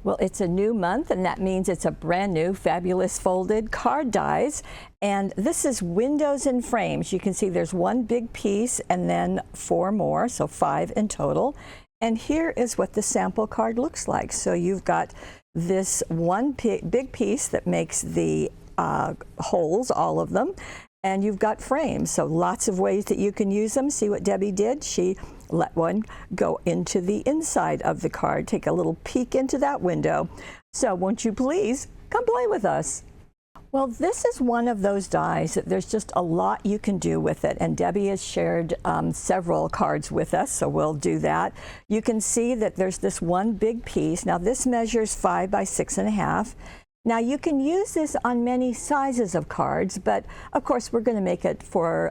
Well, it's a new month, and that means it's a brand new fabulous folded card dies. And this is windows and frames. You can see there's one big piece and then 4 more, so 5 in total. And here is what the sample card looks like. So you've got this one big piece that makes the holes, all of them. And you've got frames, so lots of ways that you can use them. See what Debbie did? She let one go into the inside of the card. Take a little peek into that window. So won't you please come play with us? Well, this is one of those dies that there's just a lot you can do with it. And Debbie has shared several cards with us, so we'll do that. You can see that there's this one big piece. Now this measures 5 by 6.5. Now you can use this on many sizes of cards, but of course we're going to make it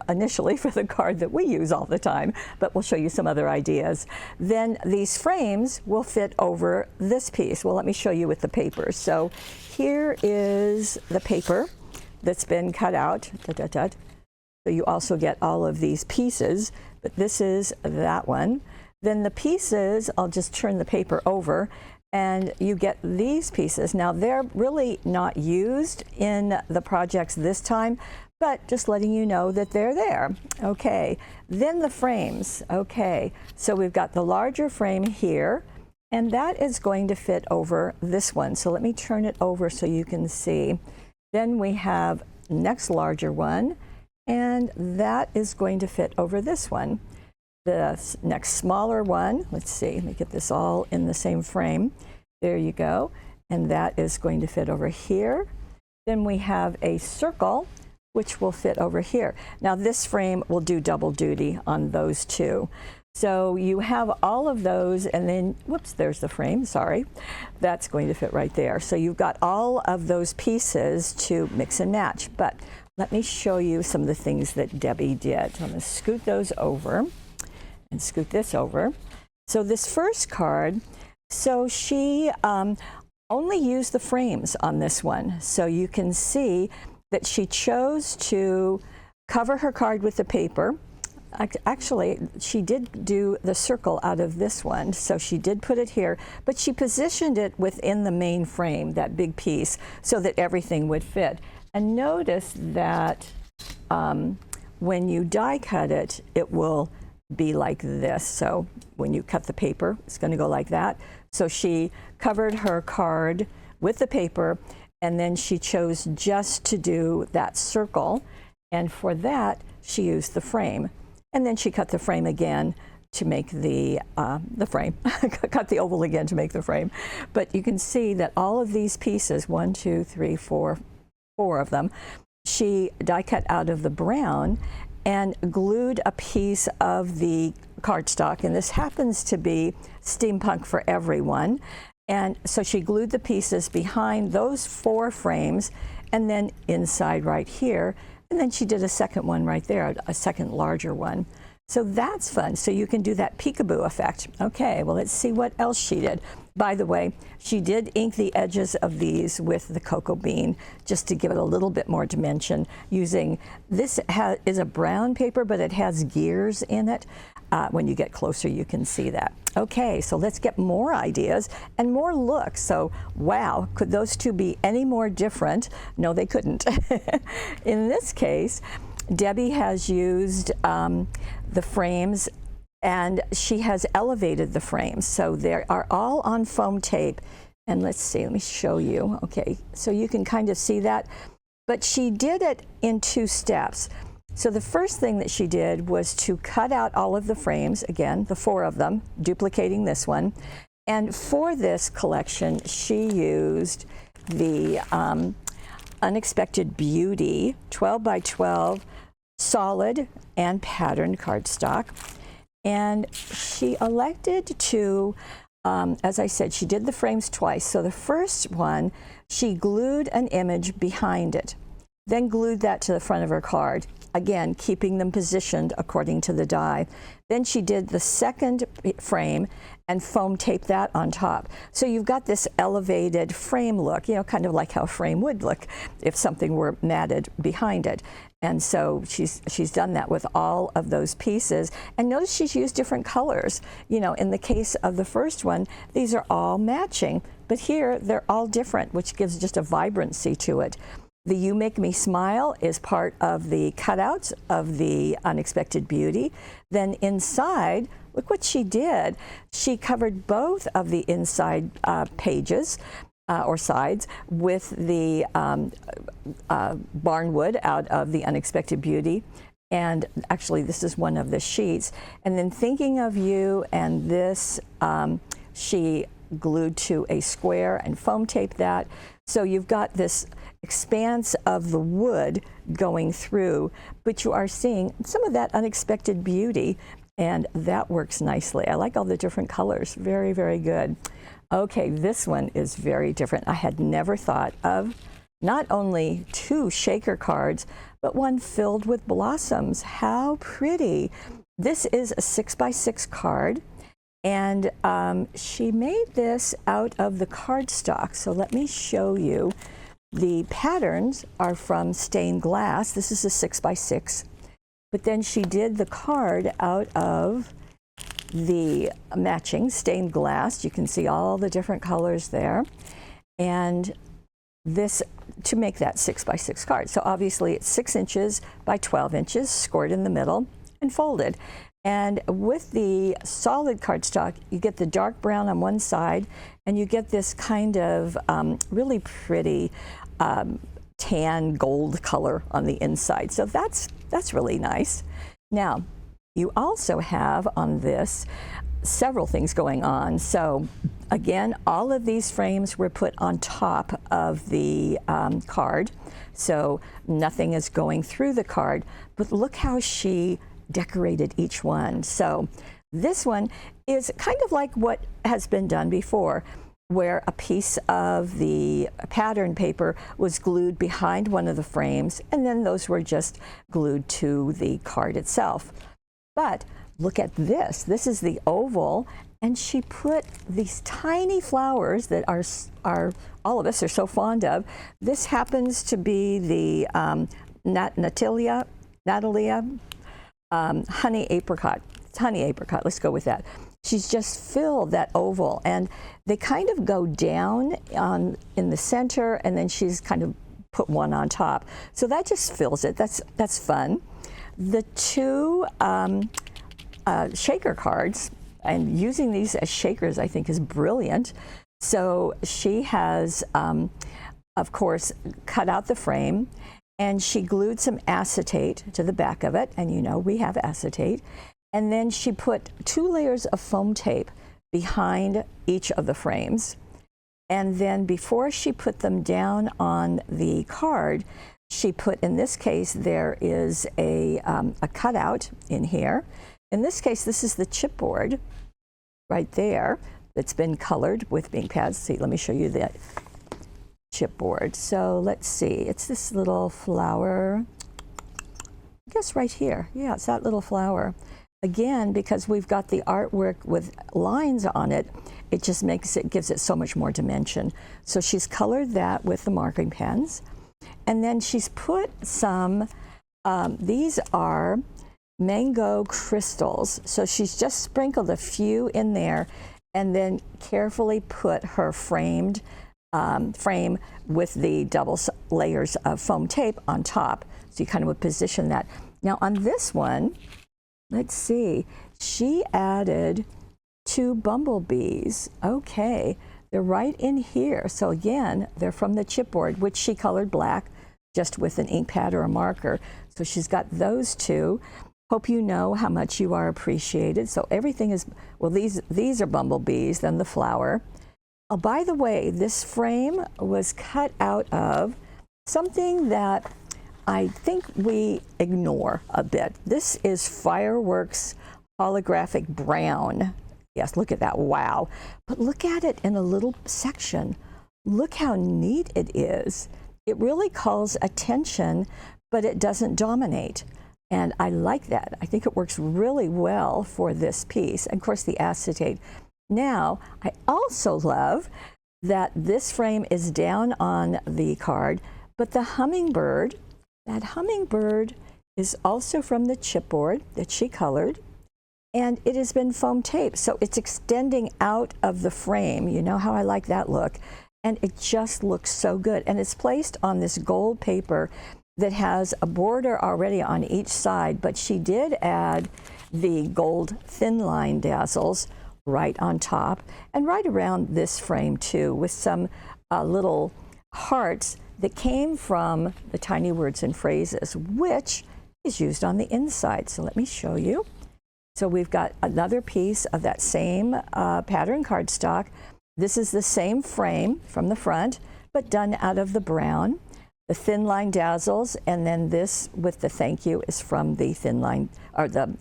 initially for the card that we use all the time, but we'll show you some other ideas. Then these frames will fit over this piece. Well, let me show you with the paper. So here is the paper that's been cut out. So you also get all of these pieces, but this is that one. Then the pieces, I'll just turn the paper over, and you get these pieces. Now they're really not used in the projects this time, but just letting you know that they're there. Okay, then the frames. Okay, so we've got the larger frame here, and that is going to fit over this one. So let me turn it over so you can see. Then we have next larger one, and that is going to fit over this one. The next smaller one, let's see, let me get this all in the same frame. There you go. And that is going to fit over here. Then we have a circle, which will fit over here. Now this frame will do double duty on those two. So you have all of those, and then, whoops, there's the frame, sorry. That's going to fit right there. So you've got all of those pieces to mix and match. But let me show you some of the things that Debbie did. I'm going to scoot those over and scoot this over. So this first card, so she only used the frames on this one. So you can see that she chose to cover her card with the paper. Actually, she did do the circle out of this one, so she did put it here, but she positioned it within the main frame, that big piece, so that everything would fit. And notice that when you die cut it, it will be like this. So when you cut the paper, it's going to go like that. So she covered her card with the paper, and then she chose just to do that circle, and for that she used the frame, and then she cut the frame again to make the frame. Cut the oval again to make the frame. But you can see that all of these pieces, 1, 2, 3, 4 of them, she die cut out of the brown and glued a piece of the cardstock, and this happens to be Steampunk for Everyone. And so she glued the pieces behind those 4 frames and then inside right here, and then she did a second one right there, a second larger one. So that's fun. So you can do that peekaboo effect. Okay, well, let's see what else she did. By the way, she did ink the edges of these with the cocoa bean just to give it a little bit more dimension using, this is a brown paper, but it has gears in it. When you get closer, you can see that. Okay, so let's get more ideas and more looks. So, wow, could those two be any more different? No, they couldn't. In this case, Debbie has used the frames, and she has elevated the frames. So they are all on foam tape. And let's see, let me show you. Okay, so you can kind of see that. But she did it in 2 steps. So the first thing that she did was to cut out all of the frames, again, the 4 of them, duplicating this one. And for this collection, she used the Unexpected Beauty 12 by 12 solid and patterned cardstock. And she elected to, as I said, she did the frames twice. So the first one, she glued an image behind it. then glued that to the front of her card. Again, keeping them positioned according to the die. Then she did the second frame and foam taped that on top. So you've got this elevated frame look, you know, kind of like how a frame would look if something were matted behind it. And so she's done that with all of those pieces. And notice she's used different colors. You know, in the case of the first one, these are all matching, but here they're all different, which gives just a vibrancy to it. The You Make Me Smile is part of the cutouts of the Unexpected Beauty. Then inside, look what she did. She covered both of the inside pages or sides with the barnwood out of the Unexpected Beauty. And actually, this is one of the sheets. And then Thinking of You and this, she glued to a square and foam taped that. So you've got this expanse of the wood going through, but you are seeing some of that unexpected beauty, and that works nicely. I like all the different colors. Very, very good. Okay, this one is very different. I had never thought of not only two shaker cards, but one filled with blossoms. How pretty. This is a 6x6 card, and she made this out of the cardstock. So let me show you. The patterns are from stained glass. This is a 6x6. But then she did the card out of the matching stained glass. You can see all the different colors there. And this, to make that 6x6 card. So obviously it's 6 inches by 12 inches, scored in the middle and folded. And with the solid cardstock, you get the dark brown on one side, and you get this kind of really pretty tan gold color on the inside. So that's really nice. Now, you also have on this several things going on. So again, all of these frames were put on top of the card. So nothing is going through the card, but look how she decorated each one. So this one is kind of like what has been done before, where a piece of the pattern paper was glued behind one of the frames, and then those were just glued to the card itself. But look at this. This is the oval, and she put these tiny flowers that are all of us are so fond of. This happens to be the Natalia honey apricot. It's honey apricot. Let's go with that. She's just filled that oval, and they kind of go down in the center, and then she's kind of put one on top. So that just fills it. That's fun. The two shaker cards, and using these as shakers, I think, is brilliant. So she has, of course, cut out the frame, and she glued some acetate to the back of it, and you know we have acetate. And then she put 2 layers of foam tape behind each of the frames. And then before she put them down on the card, she put, in this case, there is a cutout in here. In this case, this is the chipboard right there that's been colored with ink pads. See, let me show you the chipboard. So let's see, it's this little flower, I guess right here. Yeah, it's that little flower. Again, because we've got the artwork with lines on it, it just gives it so much more dimension. So she's colored that with the marking pens. And then she's put some, these are mango crystals. So she's just sprinkled a few in there and then carefully put her frame with the double layers of foam tape on top. So you kind of would position that. Now on this one, let's see, she added 2 bumblebees. Okay, they're right in here. So again, they're from the chipboard, which she colored black just with an ink pad or a marker. So she's got those 2. Hope you know how much you are appreciated. So everything is, well, these are bumblebees, then the flower. Oh, by the way, this frame was cut out of something that I think we ignore a bit. This is Fireworks Holographic Brown. Yes, look at that, wow. But look at it in a little section. Look how neat it is. it really calls attention, but it doesn't dominate. And I like that. I think it works really well for this piece. And of course, the acetate. Now, I also love that this frame is down on the card, but the hummingbird, that hummingbird is also from the chipboard that she colored, and it has been foam taped, so it's extending out of the frame. You know how I like that look, and it just looks so good. And it's placed on this gold paper that has a border already on each side, but she did add the gold thin line dazzles right on top and right around this frame too, with some little hearts that came from the tiny words and phrases, which is used on the inside. So let me show you. So we've got another piece of that same pattern cardstock. This is the same frame from the front, but done out of the brown. The thin line dazzles, and then this with the thank you is from the thin line, or the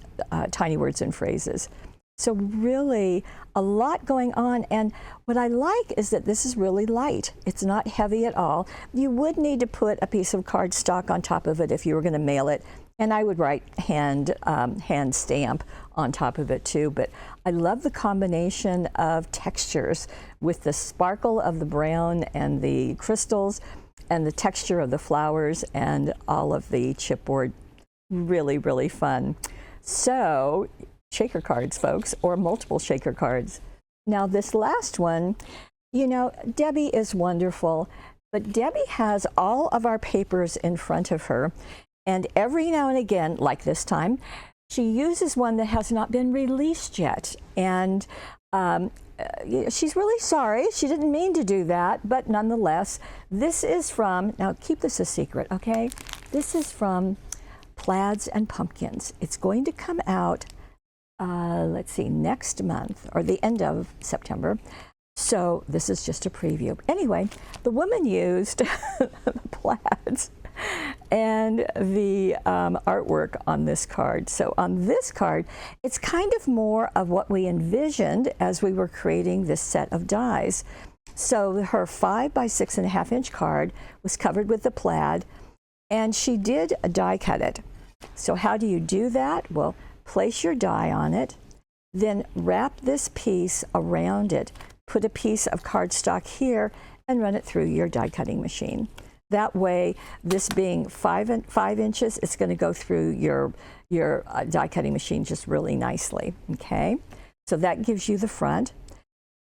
tiny words and phrases. So really a lot going on, and what I like is that this is really light. It's not heavy at all. You would need to put a piece of cardstock on top of it if you were going to mail it, and I would write hand stamp on top of it too. But I love the combination of textures with the sparkle of the brown and the crystals and the texture of the flowers and all of the chipboard. Really, really fun. So shaker cards, folks, or multiple shaker cards. Now this last one, you know, Debbie is wonderful, but Debbie has all of our papers in front of her, and every now and again, like this time, she uses one that has not been released yet. And she's really sorry. She didn't mean to do that, but nonetheless, this is from, now keep this a secret, okay? This is from Plaids and Pumpkins. It's going to come out, let's see, next month, or the end of September. So this is just a preview. Anyway, the woman used the plaids and the artwork on this card. So on this card, it's kind of more of what we envisioned as we were creating this set of dies. So her 5 by 6.5 inch card was covered with the plaid, and she did die cut it. So how do you do that? Well, place your die on it, then wrap this piece around it, put a piece of cardstock here, and run it through your die cutting machine. That way, this being 5 inches, it's going to go through your die cutting machine just really nicely, okay? So that gives you the front.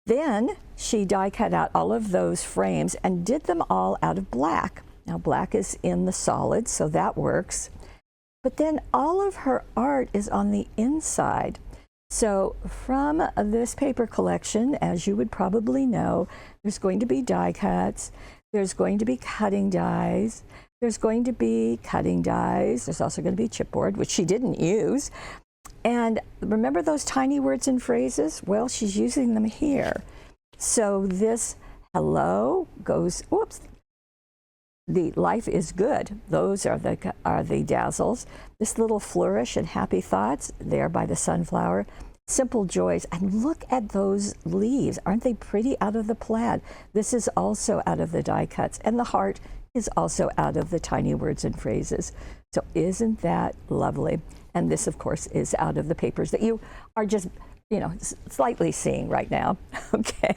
Then she die cut out all of those frames and did them all out of black. Now black is in the solid, so that works. But then all of her art is on the inside. So from this paper collection, as you would probably know, there's going to be die cuts, there's going to be cutting dies, there's going to be cutting dies, there's also going to be chipboard, which she didn't use. And remember those tiny words and phrases? Well, she's using them here. So this hello goes, whoops, the life is good. Those are the dazzles. This little flourish and happy thoughts, there by the sunflower. Simple joys. And look at those leaves. Aren't they pretty out of the plaid? This is also out of the die cuts. And the heart is also out of the tiny words and phrases. So isn't that lovely? And this, of course, is out of the papers that you are just, you know, slightly seeing right now. Okay.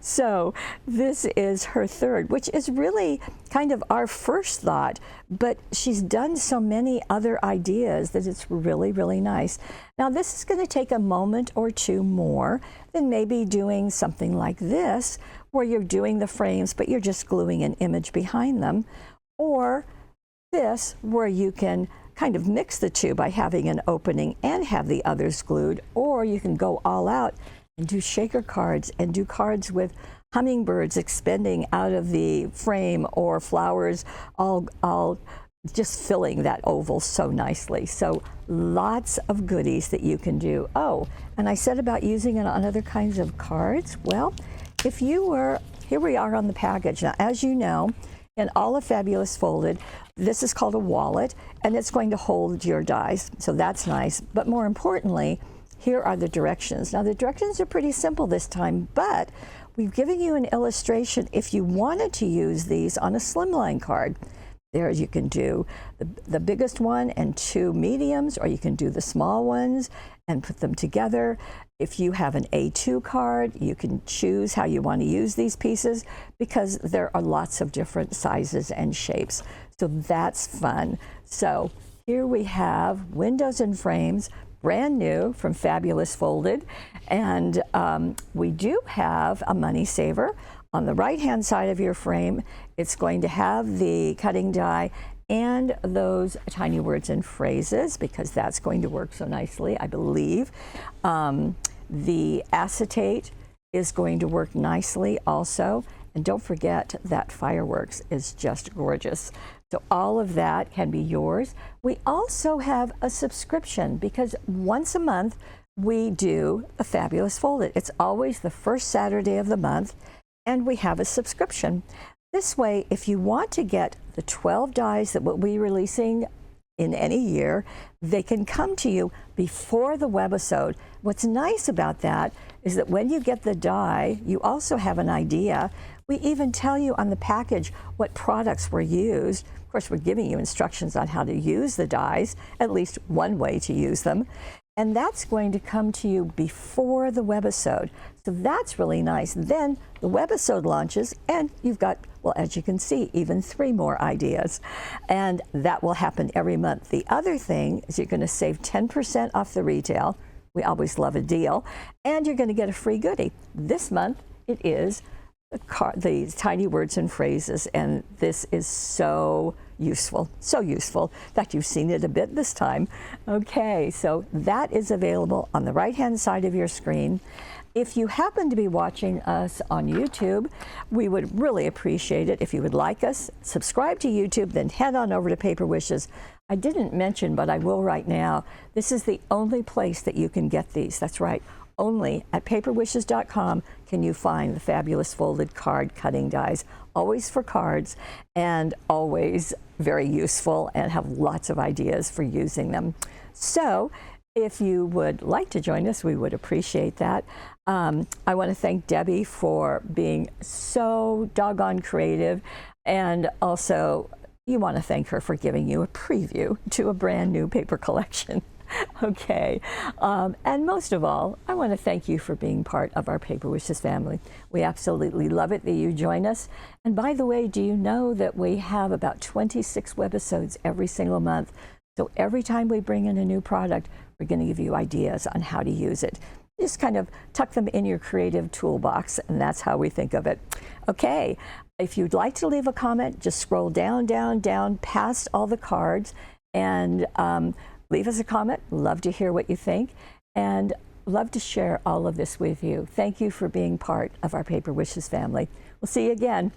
So this is her third, which is really kind of our first thought, but she's done so many other ideas that it's really, really nice. Now this is going to take a moment or two more than maybe doing something like this, where you're doing the frames, but you're just gluing an image behind them, or this, where you can kind of mix the two by having an opening and have the others glued, or you can go all out and do shaker cards and do cards with hummingbirds expanding out of the frame, or flowers all just filling that oval so nicely. So lots of goodies that you can do. Oh, and I said about using it on other kinds of cards. Well, if you were, here we are on the package. Now, as you know, in all of Fabulous Folded, this is called a wallet, and it's going to hold your dies. So that's nice. But more importantly, here are the directions. Now the directions are pretty simple this time, but we've given you an illustration if you wanted to use these on a slimline card. There you can do the biggest one and 2 mediums, or you can do the small ones and put them together. If you have an A2 card, you can choose how you want to use these pieces because there are lots of different sizes and shapes. So that's fun. So here we have Windows and Frames, brand new from Fabulous Folded. And we do have a money saver. On the right-hand side of your frame, it's going to have the cutting die and those tiny words and phrases, because that's going to work so nicely, I believe. The acetate is going to work nicely also. And don't forget that fireworks is just gorgeous. So all of that can be yours. We also have a subscription because once a month we do a Fabulous Folded. It's always the first Saturday of the month, and we have a subscription. This way, if you want to get the 12 dies that we'll be releasing in any year, they can come to you before the webisode. What's nice about that is that when you get the die, you also have an idea. We even tell you on the package what products were used. Of course, we're giving you instructions on how to use the dies, at least one way to use them. And that's going to come to you before the webisode. So that's really nice. Then the webisode launches and you've got, well, as you can see, even 3 more ideas. And that will happen every month. The other thing is you're going to save 10% off the retail. We always love a deal. And you're going to get a free goodie. This month it is the tiny words and phrases, and this is so useful, so useful. In fact, you've seen it a bit this time. Okay, so that is available on the right-hand side of your screen. If you happen to be watching us on YouTube, we would really appreciate it if you would like us. Subscribe to YouTube, then head on over to Paper Wishes. I didn't mention, but I will right now, this is the only place that you can get these. That's right. Only at paperwishes.com can you find the Fabulous Folded card cutting dies, always for cards and always very useful and have lots of ideas for using them. So if you would like to join us, we would appreciate that. I want to thank Debbie for being so doggone creative, and also you want to thank her for giving you a preview to a brand new paper collection. Okay, and most of all, I want to thank you for being part of our Paper Wishes family. We absolutely love it that you join us. And by the way, do you know that we have about 26 webisodes every single month? So every time we bring in a new product, we're going to give you ideas on how to use it. Just kind of tuck them in your creative toolbox, and that's how we think of it. Okay, if you'd like to leave a comment, just scroll down, down, down past all the cards and leave us a comment. Love to hear what you think and love to share all of this with you. Thank you for being part of our Paper Wishes family. We'll see you again.